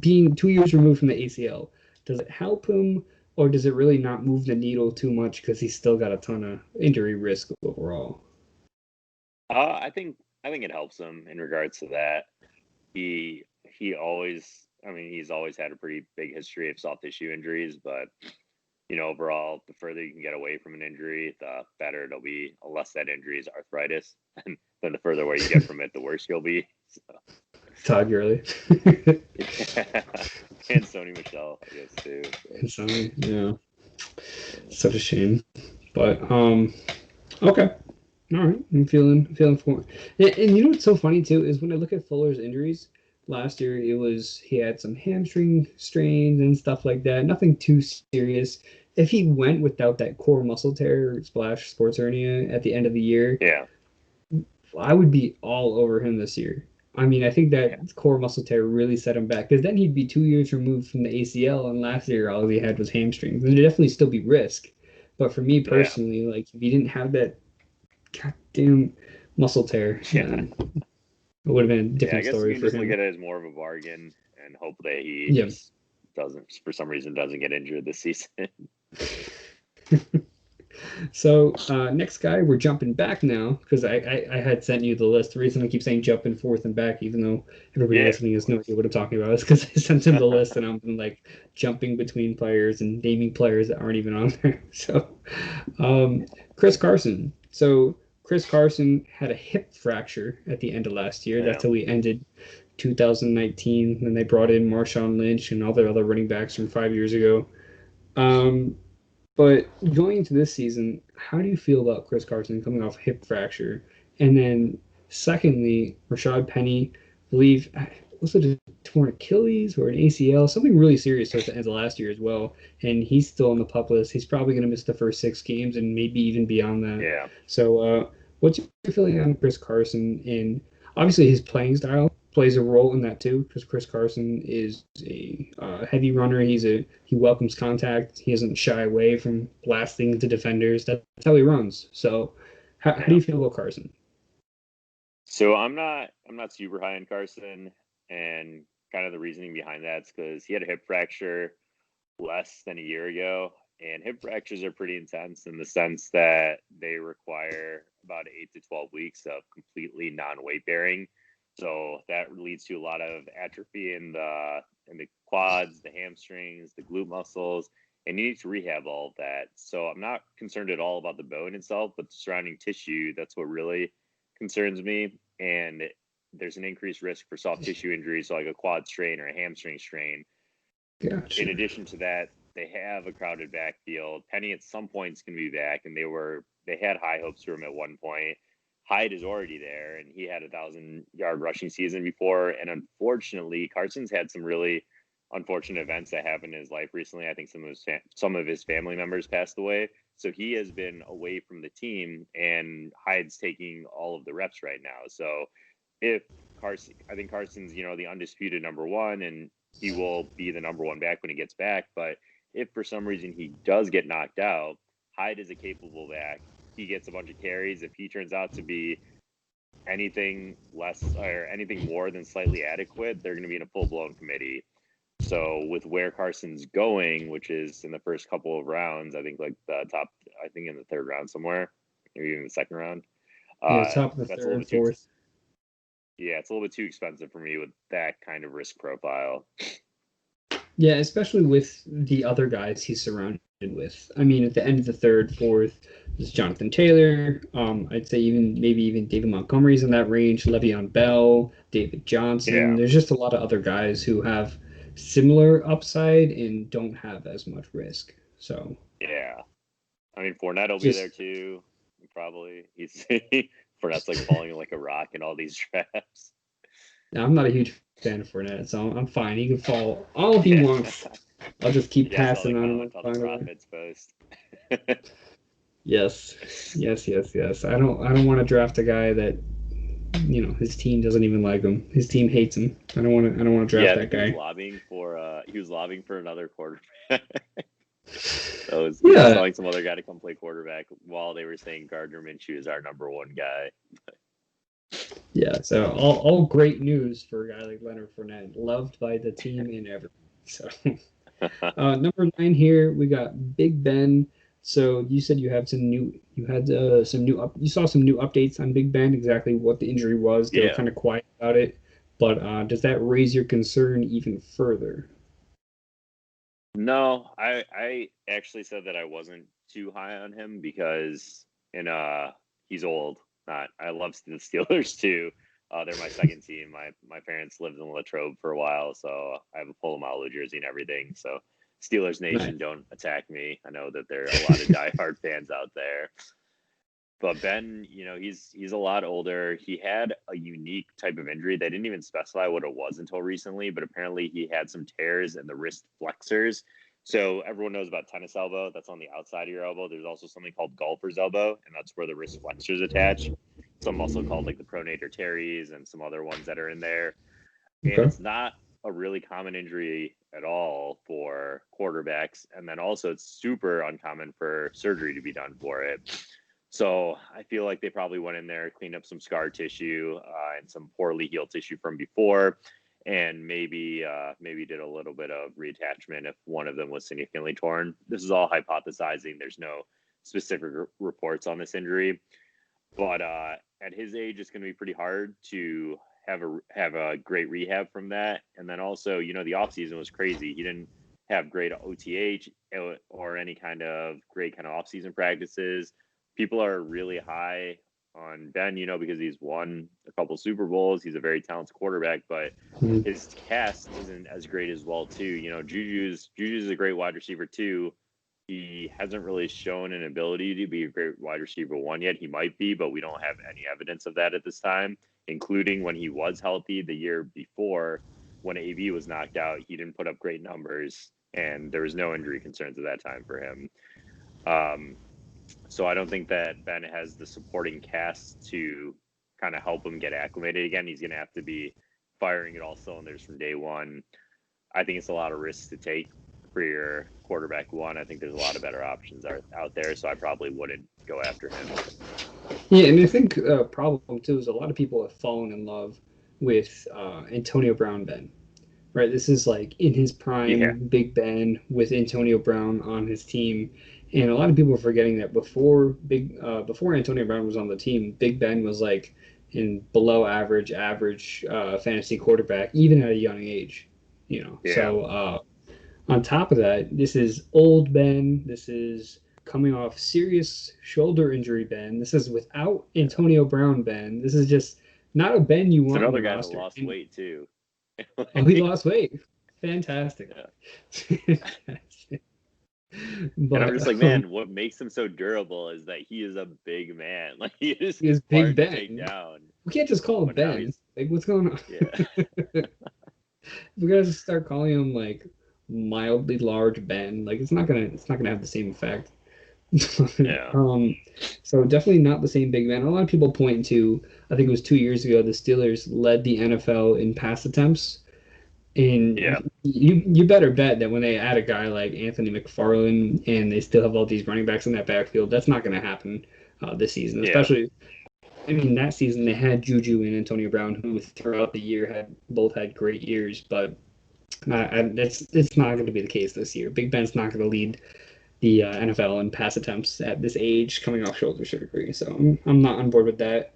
Being 2 years removed from the ACL, does it help him, or does it really not move the needle too much because he's still got a ton of injury risk overall? I think it helps him in regards to that. He always, he's always had a pretty big history of soft tissue injuries, but overall, the further you can get away from an injury, the better it'll be. Unless that injury is arthritis, then the further away you get from it, the worse you'll be. So. Todd Gurley. And Sony Michel, I guess, too. And Sony, yeah. Such a shame. But, okay. All right. I'm feeling for it. And what's so funny, too, is when I look at Fuller's injuries, last year he had some hamstring strains and stuff like that. Nothing too serious. If he went without that core muscle tear / sports hernia at the end of the year, I would be all over him this year. I think that core muscle tear really set him back because then he'd be 2 years removed from the ACL, and last year all he had was hamstrings. And there'd definitely still be risk. But for me personally, like if he didn't have that goddamn muscle tear, it would have been a different story for him. I guess you can just look at it as more of a bargain and hope that he just doesn't, for some reason, doesn't get injured this season. So next guy, we're jumping back now because I had sent you the list. The reason I keep saying jumping forth and back, even though everybody listening has no idea what I'm talking about, is because I sent him the list and I'm like jumping between players and naming players that aren't even on there. So Chris Carson. So Chris Carson had a hip fracture at the end of last year. That's how we ended 2019. Then they brought in Marshawn Lynch and all their other running backs from 5 years ago. But going into this season, how do you feel about Chris Carson coming off a hip fracture? And then secondly, Rashad Penny, I believe, was it a torn Achilles or an ACL? Something really serious at the end of last year as well. And he's still on the PUP list. He's probably going to miss the first 6 games and maybe even beyond that. Yeah. So what's your feeling on Chris Carson? And obviously his playing style plays a role in that too, because Chris Carson is a heavy runner. He welcomes contact. He doesn't shy away from blasting into defenders. That's how he runs. So, how do you feel about Carson? So I'm not super high on Carson, and kind of the reasoning behind that is because he had a hip fracture less than a year ago, and hip fractures are pretty intense in the sense that they require about 8 to 12 weeks of completely non-weight bearing. So that leads to a lot of atrophy in the quads, the hamstrings, the glute muscles, and you need to rehab all of that. So I'm not concerned at all about the bone itself, but the surrounding tissue. That's what really concerns me. And there's an increased risk for soft tissue injuries, so like a quad strain or a hamstring strain. Gotcha. In addition to that, they have a crowded backfield. Penny at some point is going to be back, and they had high hopes for him at one point. Hyde is already there, and he had a 1,000-yard rushing season before. And unfortunately, Carson's had some really unfortunate events that happened in his life recently. I think some of his family members passed away, so he has been away from the team, and Hyde's taking all of the reps right now. So if I think Carson's the undisputed number one, and he will be the number one back when he gets back. But if for some reason he does get knocked out, Hyde is a capable back. He gets a bunch of carries. If he turns out to be anything less or anything more than slightly adequate, they're going to be in a full-blown committee. So with where Carson's going, which is in the first couple of rounds, I think in the third round somewhere, maybe even the second round. Top of the That's third, fourth. Yeah, it's a little bit too expensive for me with that kind of risk profile. Yeah, especially with the other guys he's surrounded with. I mean, at the end of the third, fourth, there's Jonathan Taylor. I'd say maybe even David Montgomery's in that range. Le'Veon Bell, David Johnson. Yeah. There's just a lot of other guys who have similar upside and don't have as much risk. So yeah, I mean Fournette will be there too. Probably Fournette's like falling like a rock in all these drafts. Now, I'm not a huge fan of Fournette, so I'm fine. He can fall all he wants. I'll just keep passing on him. On the Profits post. Yes. I don't want to draft a guy that his team doesn't even like him. His team hates him. I don't want to draft that guy. He was lobbying for another quarterback. So he was telling some other guy to come play quarterback while they were saying Gardner Minshew is our number one guy. Yeah, so all great news for a guy like Leonard Fournette, loved by the team and everyone. So number 9 here, we got Big Ben. So you said you saw some new updates on Big Ben, exactly what the injury was. They were kind of quiet about it, but does that raise your concern even further? No, I actually said that I wasn't too high on him because he's old. I love the Steelers too. They're my second team. My parents lived in Latrobe for a while, so I have a Polamalu jersey and everything. So Steelers Nation, don't attack me. I know that there are a lot of diehard fans out there. But Ben, he's a lot older. He had a unique type of injury. They didn't even specify what it was until recently, but apparently he had some tears in the wrist flexors. So everyone knows about tennis elbow. That's on the outside of your elbow. There's also something called golfer's elbow, and that's where the wrist flexors attach. Some also called like the pronator teres and some other ones that are in there. And it's not a really common injury at all for quarterbacks. And then also it's super uncommon for surgery to be done for it. So I feel like they probably went in there, cleaned up some scar tissue and some poorly healed tissue from before, and maybe did a little bit of reattachment if one of them was significantly torn. This is all hypothesizing. There's no specific reports on this injury, but at his age, it's going to be pretty hard to have a great rehab from that. And then also, the offseason was crazy. He didn't have great OTH or any kind of great kind of offseason practices. People are really high on Ben, because he's won a couple Super Bowls. He's a very talented quarterback, but his cast isn't as great as well too. Juju's a great wide receiver too. He hasn't really shown an ability to be a great wide receiver one yet. He might be, but we don't have any evidence of that at this time, including when he was healthy the year before when AB was knocked out. He didn't put up great numbers, and there was no injury concerns at that time for him. So I don't think that Ben has the supporting cast to kind of help him get acclimated again. He's going to have to be firing at all cylinders from day one. I think it's a lot of risks to take for your quarterback one. I think there's a lot of better options out there, so I probably wouldn't go after him. Yeah, and I think problem too is a lot of people have fallen in love with Antonio Brown Ben. Right, this is like in his prime, Big Ben with Antonio Brown on his team, and a lot of people are forgetting that before Antonio Brown was on the team, Big Ben was like in below average fantasy quarterback, even at a young age, you know. Yeah. So on top of that, this is old Ben. This is coming off serious shoulder injury Ben. This is without Antonio Brown Ben. This is just not a Ben you want. It's another on the guy roster. that lost weight too. Oh, he lost weight. Fantastic. Yeah. But, and I'm just like, man, what makes him so durable is that he is a big man. Like he is Big Ben. To take down. We can't just call him Ben. Like, what's going on? Yeah. We gotta start calling him like mildly large Ben. Like it's not gonna have the same effect. Yeah. So definitely not the same big man. A lot of people point to, I think it was 2 years ago, the Steelers led the NFL in pass attempts. And you better bet that when they add a guy like Anthony McFarland and they still have all these running backs in that backfield, that's not going to happen this season. Especially, I mean, that season they had Juju and Antonio Brown, who throughout the year both had great years, but it's not going to be the case this year. Big Ben's not going to lead the NFL in pass attempts at this age, coming off shoulder surgery. So I'm not on board with that.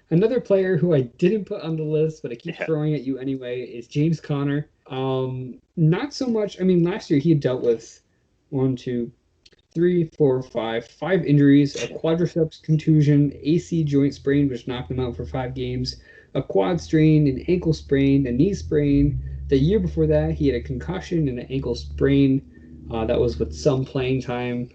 Another player who I didn't put on the list, but I keep throwing at you anyway, is James Conner. Not so much. I mean, last year he had dealt with 5 injuries: a quadriceps contusion, AC joint sprain, which knocked him out for 5 games, a quad strain, an ankle sprain, a knee sprain. The year before that, he had a concussion and an ankle sprain. That was with some playing time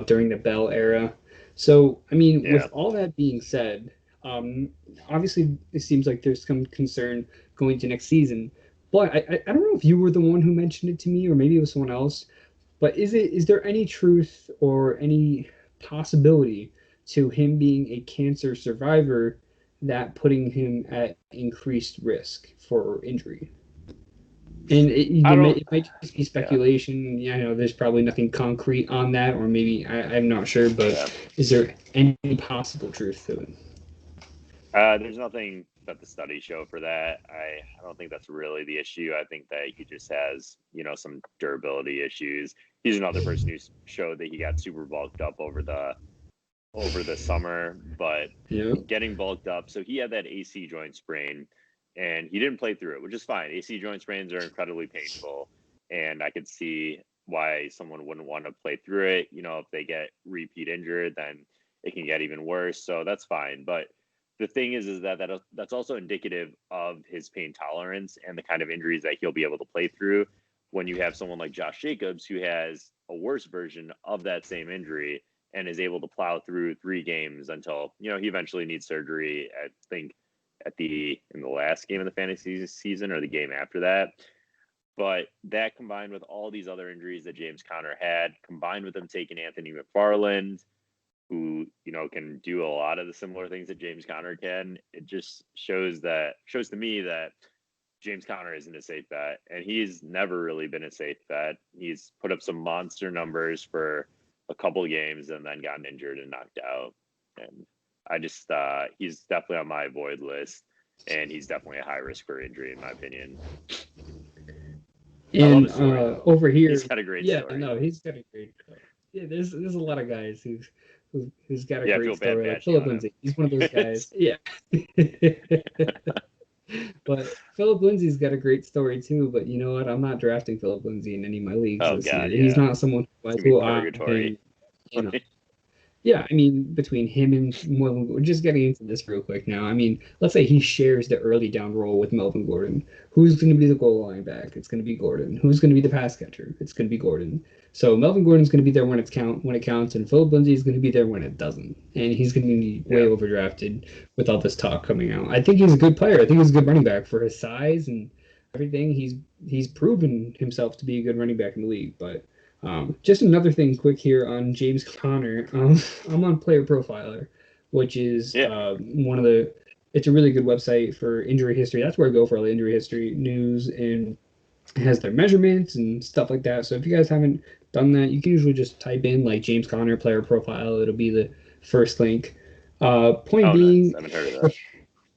during the Bell era. So, I mean, with all that being said, obviously it seems like there's some concern going to next season. But I don't know if you were the one who mentioned it to me, or maybe it was someone else. But is there any truth or any possibility to him being a cancer survivor that putting him at increased risk for injury? And it might just be speculation. Yeah, I know there's probably nothing concrete on that, or maybe I'm not sure. But is there any possible truth to it? There's nothing that the studies show for that. I don't think that's really the issue. I think that he just has, some durability issues. He's another person who showed that he got super bulked up over the summer, but getting bulked up. So he had that AC joint sprain, and he didn't play through it, which is fine. AC joint sprains are incredibly painful, and I could see why someone wouldn't want to play through it. If they get repeat injured, then it can get even worse. So that's fine. But the thing is that's also indicative of his pain tolerance and the kind of injuries that he'll be able to play through when you have someone like Josh Jacobs, who has a worse version of that same injury and is able to plow through 3 games until, he eventually needs surgery, I think, in the last game of the fantasy season or the game after that. But that combined with all these other injuries that James Conner had, combined with them taking Anthony McFarland, who, can do a lot of the similar things that James Conner can, it just shows to me that James Conner isn't a safe bet, and he's never really been a safe bet. He's put up some monster numbers for a couple of games and then gotten injured and knocked out. And I just, he's definitely on my avoid list, and he's definitely a high risk for injury, in my opinion. And over here, he's got a great story. Yeah, no, he's got a great story. Yeah, there's a lot of guys who's got a great story. Like Philip Lindsay, he's one of those guys. Yeah. But Philip Lindsay's got a great story too. But you know what? I'm not drafting Philip Lindsay in any of my leagues this year. Yeah. He's not someone who purgatory. Yeah, I mean, between him and we're just getting into this real quick now. I mean, let's say he shares the early down role with Melvin Gordon. Who's going to be the goal line back? It's going to be Gordon. Who's going to be the pass catcher? It's going to be Gordon. So Melvin Gordon's going to be there when it counts, and Philip Lindsay is going to be there when it doesn't. And he's going to be way overdrafted with all this talk coming out. I think he's a good player. I think he's a good running back for his size and everything. He's proven himself to be a good running back in the league, but. Just another thing quick here on James Conner. I'm on Player Profiler, which is one of the it's a really good website for injury history. That's where I go for all the injury history news, and it has their measurements and stuff like that. So if you guys haven't done that, you can usually just type in like James Conner player profile. It'll be the first link. Point Oh, nice. being, I haven't heard of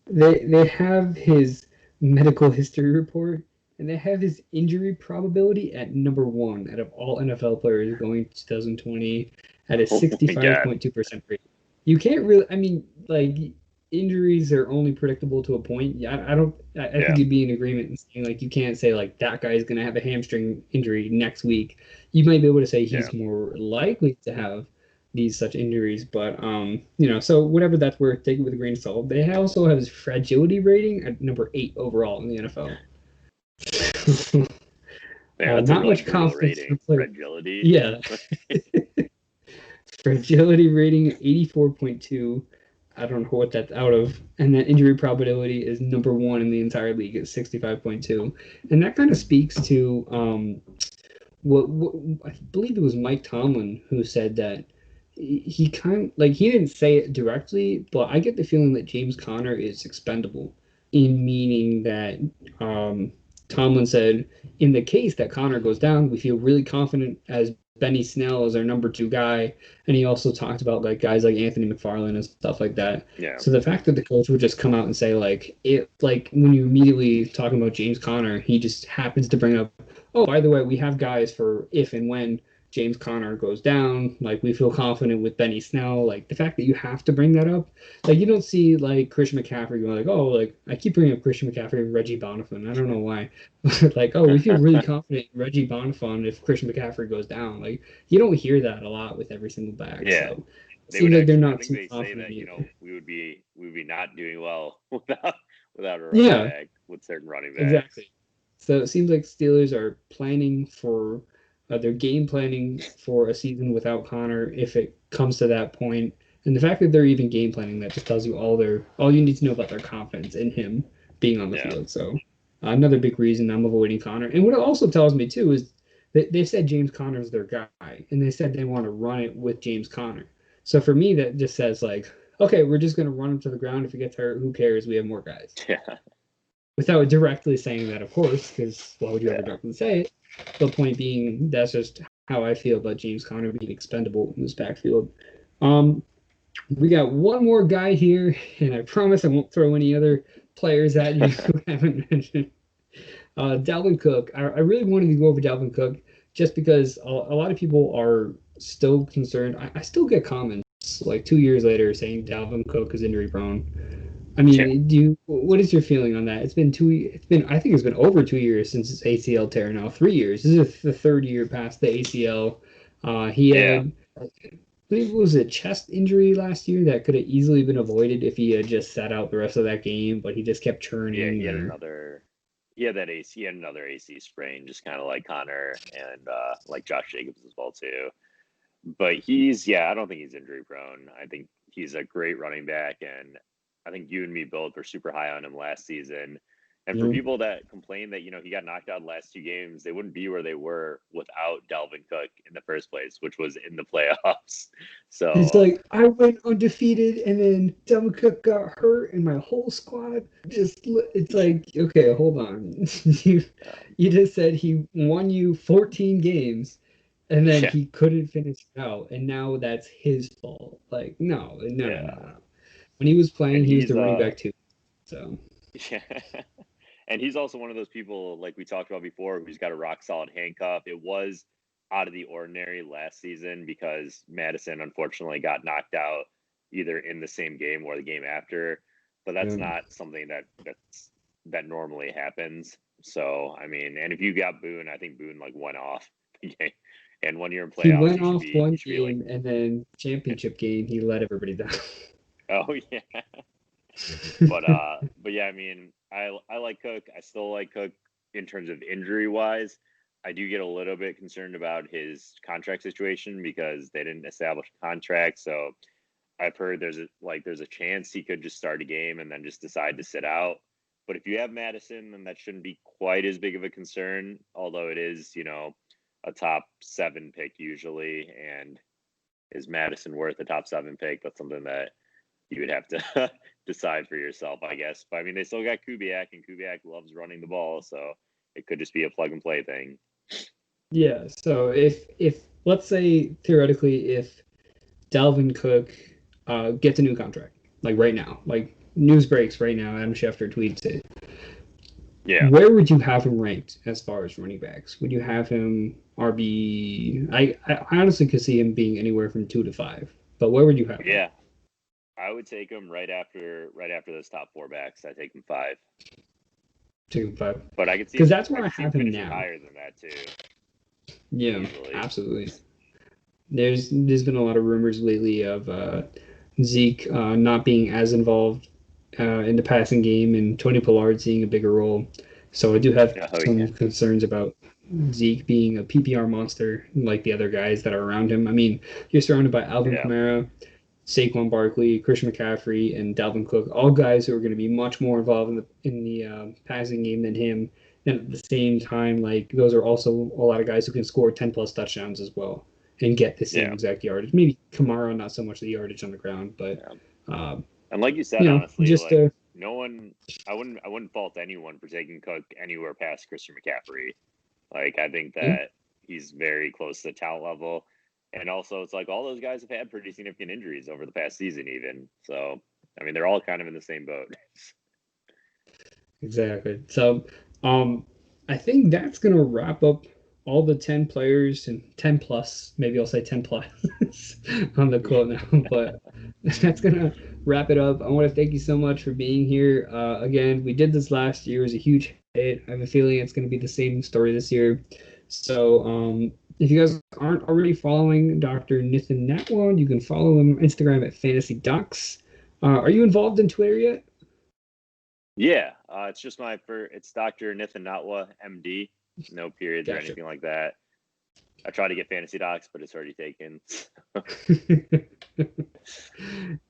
that. they have his medical history report, and they have his injury probability at number one out of all NFL players going 2020 at a Oh my God. 65.2% rate. You can't really, I mean, like injuries are only predictable to a point. Yeah, I don't, I Yeah. think you'd be in agreement in saying like you can't say like that guy is going to have a hamstring injury next week. You might be able to say Yeah. he's more likely to have these such injuries. But so whatever that's worth, take it with a grain of salt. They also have his fragility rating at number 8 overall in the NFL. Yeah, that's a Not really much brutal confidence rating. for player. Fragility. Yeah, fragility rating 84.2. I don't know what that's out of. And that injury probability is number one in the entire league at 65.2. And that kind of speaks to what I believe it was Mike Tomlin who said that he kind like he didn't say it directly, but I get the feeling that James Conner is expendable, in meaning that Tomlin said in the case that Conner goes down, we feel really confident as Benny Snell as our number two guy, and he also talked about like guys like Anthony McFarland and stuff like that. Yeah. So the fact that the coach would just come out and say like it, like when you immediately talking about James Conner, he just happens to bring up, oh, by the way, we have guys for if and when James Conner goes down. Like we feel confident with Benny Snell. Like the fact that you have to bring that up, like you don't see like Christian McCaffrey going like, oh, like I keep bringing up Christian McCaffrey and Reggie Bonifant. I don't know why. Like, oh, we feel really confident in Reggie Bonifant if Christian McCaffrey goes down. Like you don't hear that a lot with every single back. Yeah. So it They would seems like they're actually, I not think too they say confident that, either. we would be not doing well without a running Yeah, back, with certain running backs. exactly. So it seems like Steelers are planning for they're game planning for a season without Connor if it comes to that point. And the fact that they're even game planning that just tells you all you need to know about their confidence in him being on the Yeah. field. So another big reason I'm avoiding Connor. And what it also tells me too is that they said James Connor's their guy, and they said they want to run it with James Conner. So for me, that just says like, okay, we're just gonna run him to the ground. If he gets hurt, who cares? We have more guys Yeah. without directly saying that, of course, because why would you ever Yeah. directly say it? The point being, that's just how I feel about James Conner being expendable in this backfield. Um, we got one more guy here, and I promise I won't throw any other players at you who haven't mentioned. Dalvin Cook. I really wanted to go over Dalvin Cook just because a lot of people are still concerned. I still get comments like 2 years later saying Dalvin Cook is injury prone. I Yeah. mean, what is your feeling on that? I think it's been over 2 years since his ACL tear now, 3 years. This is the third year past the ACL. He Yeah. had, I believe it was a chest injury last year that could have easily been avoided if he had just sat out the rest of that game, but he just kept Yeah. churning and He had another AC sprain, just kind of like Connor and like Josh Jacobs as well too. But I don't think he's injury prone. I think he's a great running back, and I think you and me both were super high on him last season. And you for know, people that complain that, he got knocked out last two games, they wouldn't be where they were without Dalvin Cook in the first place, which was in the playoffs. it's So, like I went undefeated and then Dalvin Cook got hurt and my whole squad it's like, okay, hold on. you um, you just said he won you 14 games and then yeah, he couldn't finish it out, and now that's his fault. Like, no, no, no, no, yeah. no. When he was playing, And he was he's, the running back too. So yeah. And he's also one of those people, like we talked about before, who's got a rock solid handcuff. It was out of the ordinary last season because Madison unfortunately got knocked out either in the same game or the game after. But that's yeah. not something that normally happens. So I mean, and if you got Boone, I think Boone like went off the game. And when you're in He playoffs, went you should off be one you should be like, game and then championship game he let everybody down. oh yeah. But yeah, I mean, I like Cook. I still like Cook in terms of injury wise. I do get a little bit concerned about his contract situation because they didn't establish a contract. So I've heard there's a chance he could just start a game and then just decide to sit out. But if you have Madison, then that shouldn't be quite as big of a concern, although it is, a top 7 pick usually. And is Madison worth a top 7 pick? That's something that you would have to decide for yourself, I guess. But I mean, they still got Kubiak, and Kubiak loves running the ball, so it could just be a plug and play thing. Yeah. So if let's say theoretically if Dalvin Cook gets a new contract, like right now, like news breaks right now, Adam Schefter tweets it. Yeah. Where would you have him ranked as far as running backs? Would you have him RB? I honestly could see him being anywhere from 2 to 5. But where would you have him? Yeah. I would take him right after those top 4 backs. I take him 5. Take him 5. But I could see because that's where I have him now. Higher than that too. Yeah, easily. Absolutely. There's been a lot of rumors lately of Zeke not being as involved in the passing game and Tony Pollard seeing a bigger role. So I do have some concerns about Zeke being a PPR monster like the other guys that are around him. I mean, you're surrounded by Alvin Kamara, Saquon Barkley, Christian McCaffrey, and Dalvin Cook, all guys who are going to be much more involved in the passing game than him. And at the same time, like those are also a lot of guys who can score 10 plus touchdowns as well and get the same exact yardage. Maybe Kamara, not so much the yardage on the ground, but and like you said, honestly, just no one, I wouldn't fault anyone for taking Cook anywhere past Christian McCaffrey. Like I think that he's very close to the talent level. And also, it's like all those guys have had pretty significant injuries over the past season, even. So, I mean, they're all kind of in the same boat. Exactly. So, I think that's going to wrap up all the 10 players and 10 plus. Maybe I'll say 10 plus on the quote now, but that's going to wrap it up. I want to thank you so much for being here. Again, we did this last year. It was a huge hit. I have a feeling it's going to be the same story this year. So, if you guys aren't already following Dr. Nithin Natwa, you can follow him on Instagram at Fantasy Docs. Are you involved in Twitter yet? Yeah, it's just it's Dr. Nithin Natwa, MD. No periods or anything like that. I try to get Fantasy Docs, but it's already taken.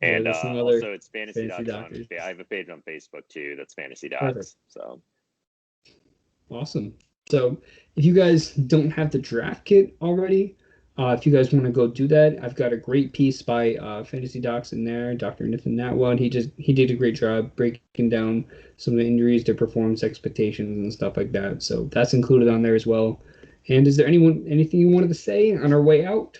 And also, it's Fantasy Docs. I have a page on Facebook too. That's Fantasy Docs. Perfect. So awesome. So if you guys don't have the draft kit already, if you guys want to go do that, I've got a great piece by Fantasy Docs in there, Dr. Nithin Natwa. He did a great job breaking down some of the injuries, their performance expectations, and stuff like that. So that's included on there as well. And is there anything you wanted to say on our way out?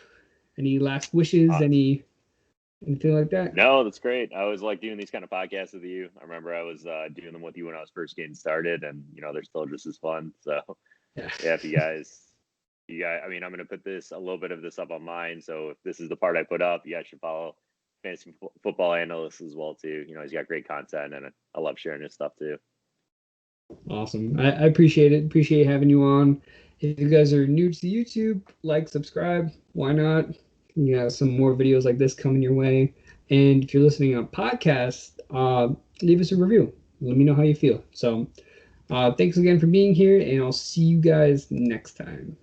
Any last wishes? Anything like that? No, that's great. I always like doing these kind of podcasts with you. I remember I was doing them with you when I was first getting started, and they're still just as fun. So yeah, if you guys, I mean, I'm going to put a little bit of this up on mine. So if this is the part I put up, you guys should follow Fantasy Football Analyst as well too. He's got great content, and I love sharing his stuff too. Awesome. I appreciate it. Appreciate having you on. If you guys are new to YouTube, like, subscribe. Why not? You have some more videos like this coming your way. And if you're listening on podcast, leave us a review. Let me know how you feel. So thanks again for being here, and I'll see you guys next time.